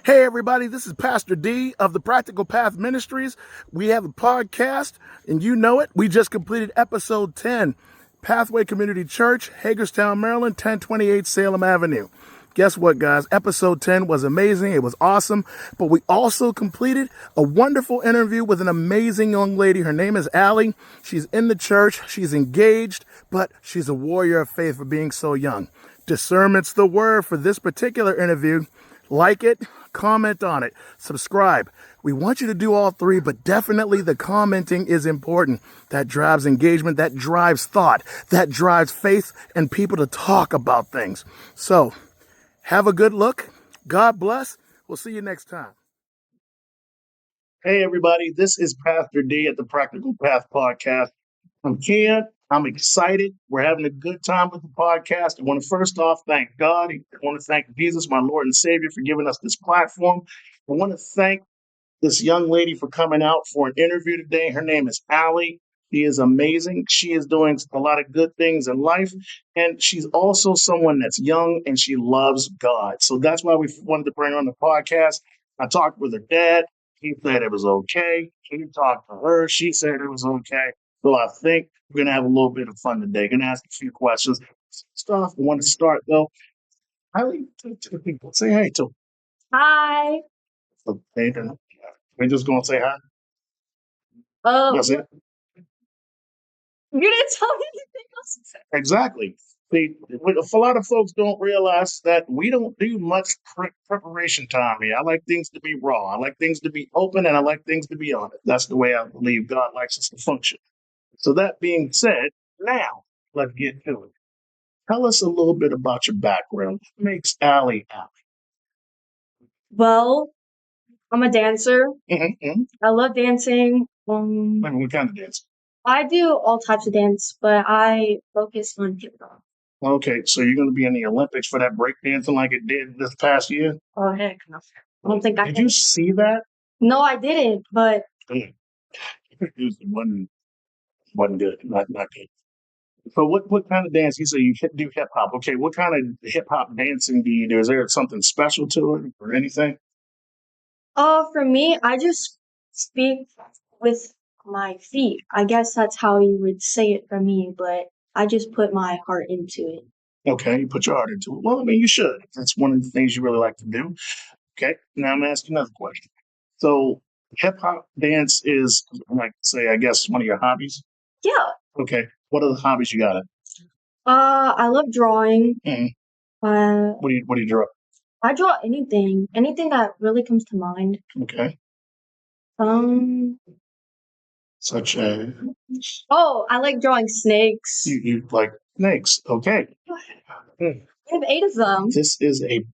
Hey, everybody, this is Pastor D of the Practical Path Ministries. We have a podcast, and you know it. We just completed episode 10, Pathway Community Church, Hagerstown, Maryland, 1028 Salem Avenue. Guess what, guys? Episode 10 was amazing. It was awesome. But we also completed a wonderful interview with an amazing young lady. Her name is Alle. She's in the church. She's engaged, but she's a warrior of faith for being so young. Discernment's the word for this particular interview. Like it, comment on it, subscribe. We want you to do all three, but definitely the commenting is important. That drives engagement, that drives thought, that drives faith and people to talk about things. So have a good look. God bless. We'll see you next time. Hey, everybody. This is Pastor D at the Practical Path Podcast. I'm here. I'm excited. We're having a good time with the podcast. I want to first off thank God. I want to thank Jesus, my Lord and Savior, for giving us this platform. I want to thank this young lady for coming out for an interview today. Her name is Alle. She is amazing. She is doing a lot of good things in life. And she's also someone that's young and she loves God. So that's why we wanted to bring her on the podcast. I talked with her dad. He said it was okay. He talked to her. She said it was okay. So I think we're going to have a little bit of fun today. Going to ask a few questions. Stuff. I want to start, though. Alle, to the people. Say hey to them. Hi. Okay, then. We're just going to say hi. That's it. You didn't tell me anything else. Exactly. See, a lot of folks don't realize that we don't do much preparation time here. I like things to be raw. I like things to be open, and I like things to be honest. That's the way I believe God likes us to function. So that being said, now let's get to it. Tell us a little bit about your background. What makes Alle Alle? Well, I'm a dancer. Mm-hmm. I love dancing. What kind of dance? I do all types of dance, but I focus on hip hop. Okay, so you're going to be in the Olympics for that breakdancing like it did this past year? Oh, heck no. I don't think I Did can. you see that? No, I didn't, but It wasn't good. Not good. So what kind of dance? You say you do hip hop. Okay, what kind of hip hop dancing do you do? Is there something special to it or anything? for me, I just speak with my feet. I guess that's how you would say it for me, but I just put my heart into it. Okay, you put your heart into it. Well, I mean, you should. That's one of the things you really like to do. Okay, now I'm asking another question. So hip hop dance is, like, say, I guess one of your hobbies. Yeah. Okay, what are the hobbies you got? I love drawing. Mm. What do you draw? I draw anything that really comes to mind. Okay. Such as? Oh, I like drawing snakes. You like snakes? Okay. I have 8 of them. This is a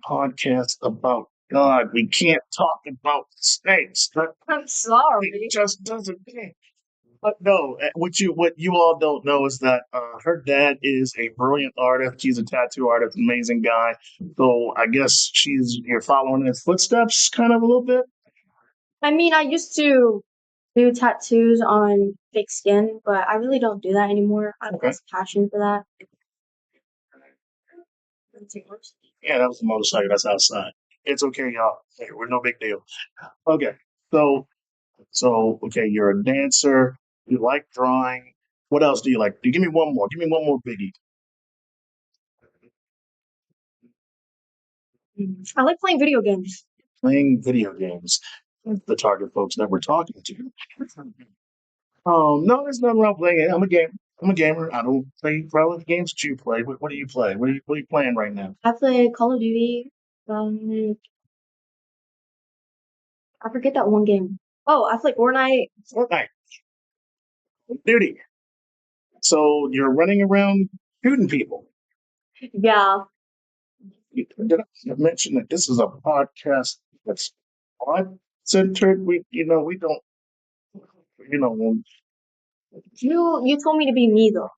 podcast about God. We can't talk about snakes. I'm sorry. It just doesn't. But no, what you all don't know is that her dad is a brilliant artist. He's a tattoo artist, amazing guy. So I guess you're following his footsteps, kind of a little bit. I mean, I used to do tattoos on fake skin, but I really don't do that anymore. I have less passion for that. Yeah, that was the motorcycle. That's outside. It's okay, y'all. Hey, we're no big deal. Okay, so okay, you're a dancer. You like drawing. What else do you like? Give me one more. Give me one more biggie. I like playing video games. Playing video games. That's the target folks that we're talking to. No, there's nothing wrong playing it. I'm a gamer. I don't play probably the games that you play. What do you play? What are you playing right now? I play Call of Duty. I forget that one game. Oh, I play Fortnite. Duty. So you're running around shooting people. Yeah. Did I mention that this is a podcast that's centered? We don't. You told me to be me though.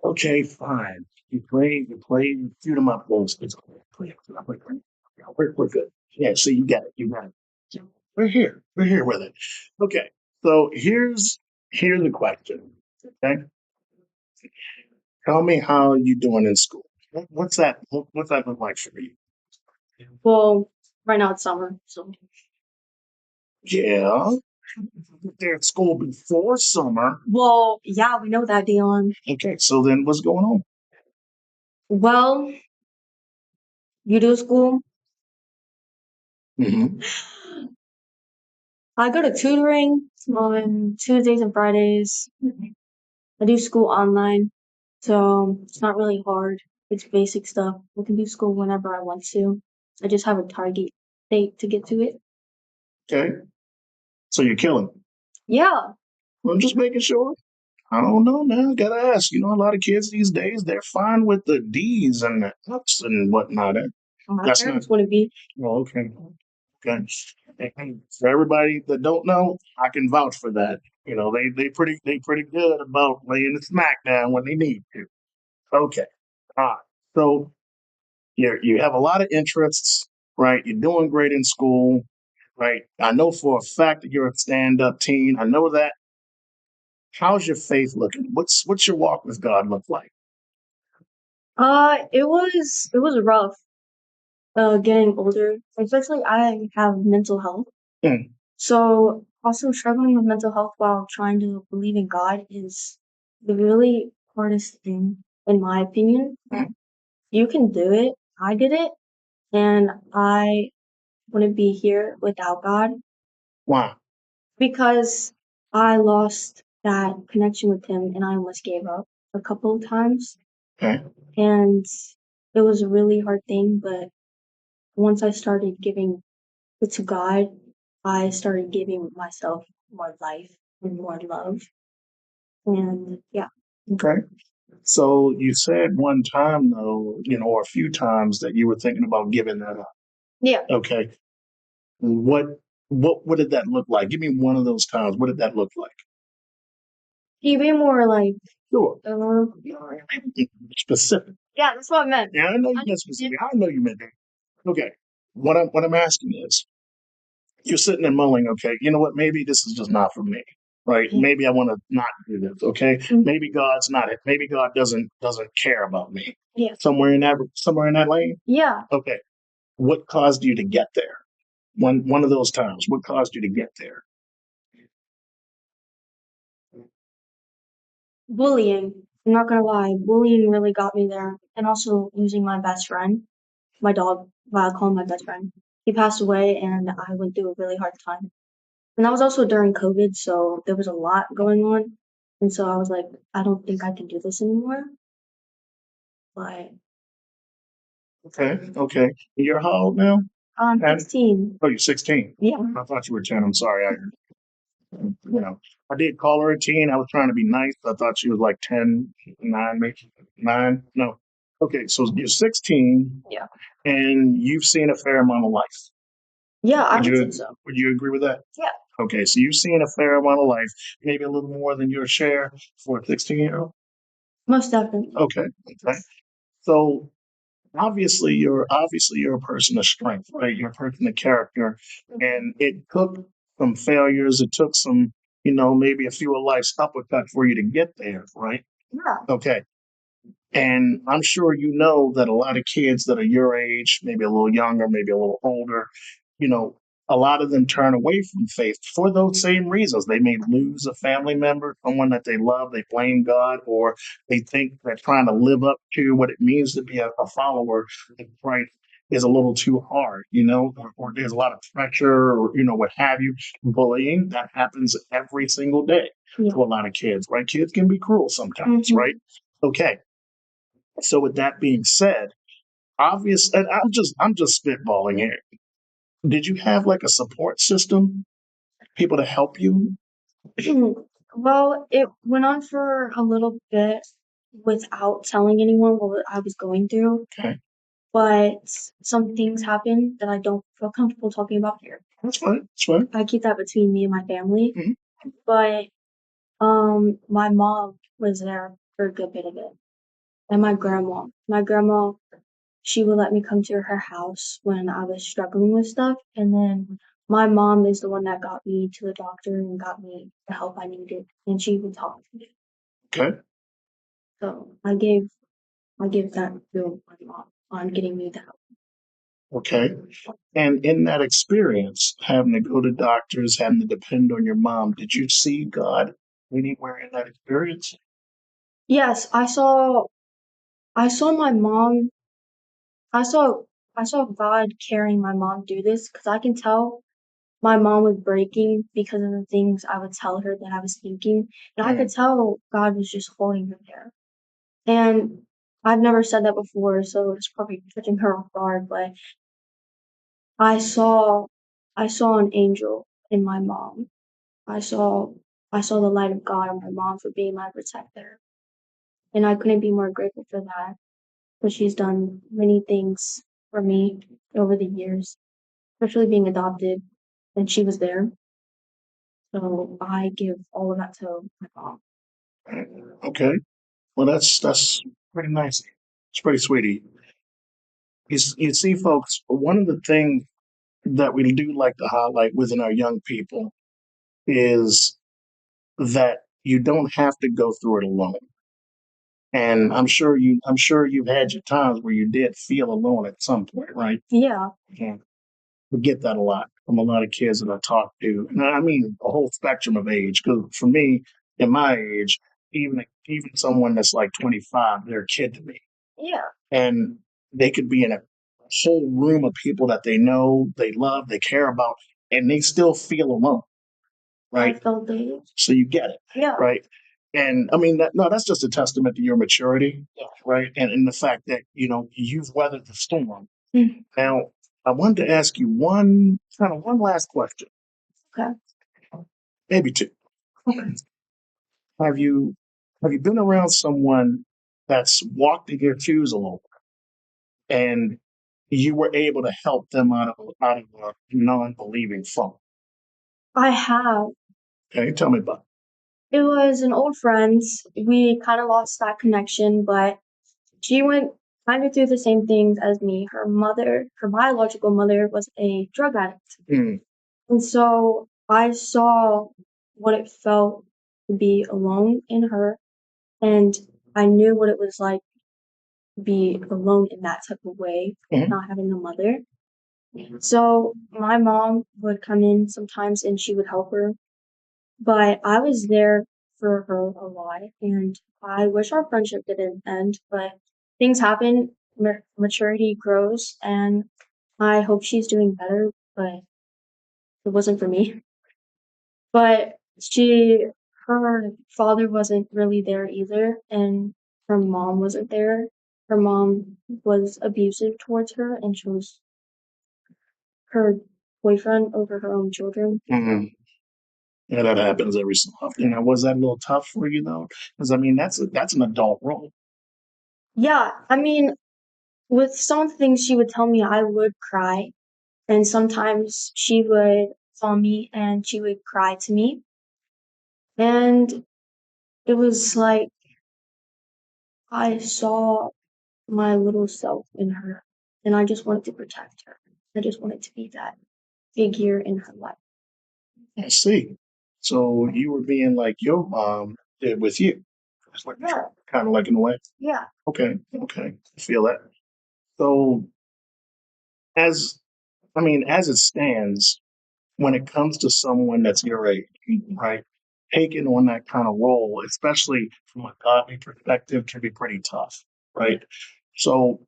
Okay, fine. You play, shoot 'em up, those. We're good. Yeah, so you got it. We're here with it. Okay, so here's the question. Okay, tell me how you doing in school. What's that look like for you? Well, right now it's summer, so. Yeah. They're at school before summer. Well, yeah, we know that, Dion. Okay, so then what's going on? Well, you do school. Mm-hmm. I go to tutoring on Tuesdays and Fridays. I do school online, so it's not really hard. It's basic stuff. I can do school whenever I want to. I just have a target date to get to it. Okay. So you're killing it. Yeah. I'm just making sure. I don't know now. Gotta ask. A lot of kids these days, they're fine with the D's and the F's and whatnot. My That's not. parents wouldn't be. Oh, okay. Okay. And for everybody that don't know, I can vouch for that. They pretty good about laying the smack down when they need to. Okay. All right. So you have a lot of interests, right? You're doing great in school, right? I know for a fact that you're a stand-up teen. I know that. How's your faith looking? What's your walk with God look like? It was rough, getting older. Especially I have mental health. Hmm. So also struggling with mental health while trying to believe in God is the really hardest thing, in my opinion. Hmm. You can do it. I did it, and I wouldn't be here without God Wow. because I lost that connection with Him, and I almost gave up a couple of times, Okay. and it was a really hard thing. But once I started giving it to God, I started giving myself more life and more love. And yeah. Okay. So you said one time though, or a few times that you were thinking about giving that up. Yeah. Okay. What what did that look like? Give me one of those times. What did that look like? Can you be more like Sure. uh, Specific. yeah, that's what I meant. Yeah, I know you meant specific. I know you meant that. Okay. What I'm asking is, you're sitting there mulling, okay, you know what? Maybe this is just not for me. Right? Yeah. Maybe I want to not do this. Okay. Mhm. Maybe God's not it. Maybe God doesn't care about me. Yeah. Somewhere in that lane. Yeah. Okay. What caused you to get there? One of those times. What caused you to get there? Bullying. I'm not gonna lie, bullying really got me there. And also losing my best friend, my dog, well, I call him my best friend. He passed away and I went through a really hard time. And that was also during COVID, so there was a lot going on. And so I was like, I don't think I can do this anymore. But Okay. Okay. You're how old now? I'm 10? 16. Oh, you're 16. Yeah. I thought you were 10. I'm sorry. I did call her a teen. I was trying to be nice. I thought she was like 10, 9, maybe 9. No. Okay. So you're 16 Yeah. and you've seen a fair amount of life. Yeah, I Would would you, say so. would you agree with that? Yeah. Okay. So you've seen a fair amount of life, maybe a little more than your share for a 16-year-old. Most definitely. Okay. Okay. So obviously you're a person of strength, right? You're a person of character, and it took some failures. It took some, maybe a few of life's uppercut for you to get there, right? Yeah. Okay. And I'm sure you know that a lot of kids that are your age, maybe a little younger, maybe a little older, you know, a lot of them turn away from faith for those same reasons. They may lose a family member, someone that they love, they blame God, or they think that trying to live up to what it means to be a follower of Christ is a little too hard, or there's a lot of pressure or, what have you. Bullying, that happens every single day Yeah. to a lot of kids, right? Kids can be cruel sometimes, right? Okay. So with that being said, and I'm just spitballing here. Did you have like a support system, people to help you? Well, it went on for a little bit without telling anyone what I was going through, Okay, but some things happened that I don't feel comfortable talking about here. that's fine. That's fine. I keep that between me and my family. Mhm. But my mom was there for a good bit of it, and my grandma. My grandma, she would let me come to her house when I was struggling with stuff, and then my mom is the one that got me to the doctor and got me the help I needed, and she would talk to me. Okay, So I gave that to my mom on getting me the help. Okay. And in that experience, having to go to doctors, having to depend on your mom, did you see God anywhere in that experience? Yes, I saw my mom, I saw, I saw God carrying my mom through this because I can tell my mom was breaking because of the things I would tell her that I was thinking. And I could tell God was just holding her there. And I've never said that before, so it's probably catching her off guard, but I saw I saw an angel in my mom. I saw I saw the light of God in my mom for being my protector. And I couldn't be more grateful for that because she's done many things for me over the years, especially being adopted, and she was there. So I give all of that to my mom. Okay. Well, that's pretty nice. It's pretty sweet. You see, folks, one of the things that we do like to highlight within our young people is that you don't have to go through it alone. And I'm sure you've had your times where you did feel alone at some point, right? Yeah, Yeah. We get that a lot from a lot of kids that I talk to. And I mean a whole spectrum of age. Because for me, in my age, even someone that's like 25, they're a kid to me. yeah. And they could be in a whole room of people that they know, they love, they care about, and they still feel alone, I right? felt it. So you get it, Yeah, right? And I mean, no, that's just a testament to your maturity, yeah. right? And the fact that, you know, you've weathered the storm. Mm, Now, I wanted to ask you one last question, okay. maybe two. Have you have you been around someone that's walked in your shoes a little and you were able to help them out of a non-believing funk? I have. Okay, tell me about It was an old friend. We kind of lost that connection, but she went kind of through the same things as me. Her mother, her biological mother, was a drug addict. it. And so I saw what it felt to be alone in her, and I knew what it was like to be alone in that type of way, not having a mother. So my mom would come in sometimes and she would help her, but I was there for her a lot, and I wish our friendship didn't end, but things happen, maturity grows, and I hope she's doing better, but it wasn't for me. But her father wasn't really there either, and her mom wasn't there. Her mom was abusive towards her and chose her boyfriend over her own children. Mhm. Yeah, that happens every so often. Now, was that a little tough for you though? Because I mean, that's an adult role. Yeah, I mean, with some of the things she would tell me, I would cry, and sometimes she would call me and she would cry to me, and it was like I saw my little self in her, and I just wanted to protect her. I just wanted to be that figure in her life. I see. So you were being like your mom did with you. That's what Yeah, kind of like in a way. yeah. Okay, okay, I feel that. So as I mean, as it stands, when it comes to someone that's your age, right, taking on that kind of role, especially from a godly perspective, can be pretty tough, right? So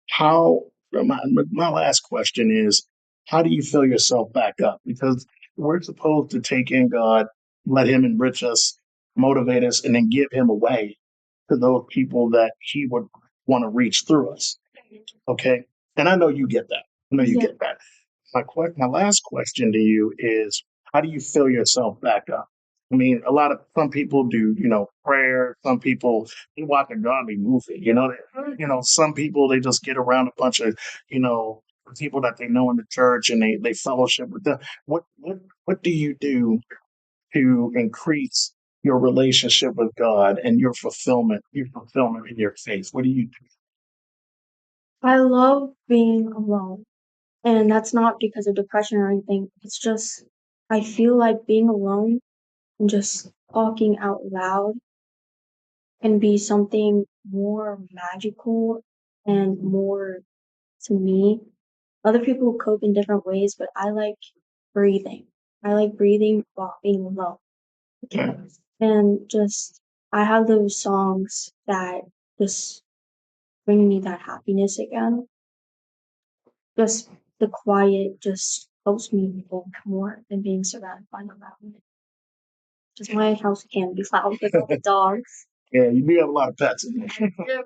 how my last question is, how do you fill yourself back up? Because we're supposed to take in God, let him enrich us, motivate us, and then give him away to those people that he would want to reach through us. Okay. And I know you get that. I know you Yeah. get that. My last question to you is, how do you fill yourself back up? I mean, some people do, you know, prayer. Some people they watch a godly movie. Some people they just get around a bunch of, you know, people that they know in the church and they fellowship with them. What do you do to increase your relationship with God and your fulfillment in your faith? What do you do? I love being alone. And that's not because of depression or anything. It's just, I feel like being alone and just talking out loud can be something more magical and more to me. Other people cope in different ways, but I like breathing. I like breathing while being alone. Okay. And just, I have those songs that just bring me that happiness again. Just the quiet just helps me think more than being surrounded by the loud. Just my house can be loud with all the dogs. Yeah, you do have a lot of pets in there.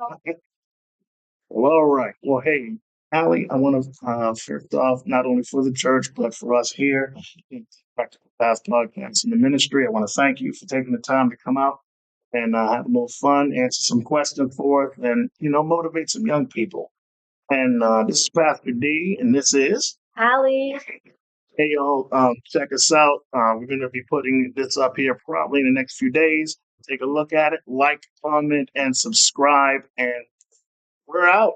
Well, all right. Well, hey, Allie, I want to first off, not only for the church, but for us here, Practical Path Podcast in the ministry, I want to thank you for taking the time to come out and have a little fun, answer some questions for us, and, motivate some young people. And this is Pastor D, and this is Allie. Hey, y'all, check us out. We're going to be putting this up here probably in the next few days. Take a look at it, like, comment, and subscribe, and we're out.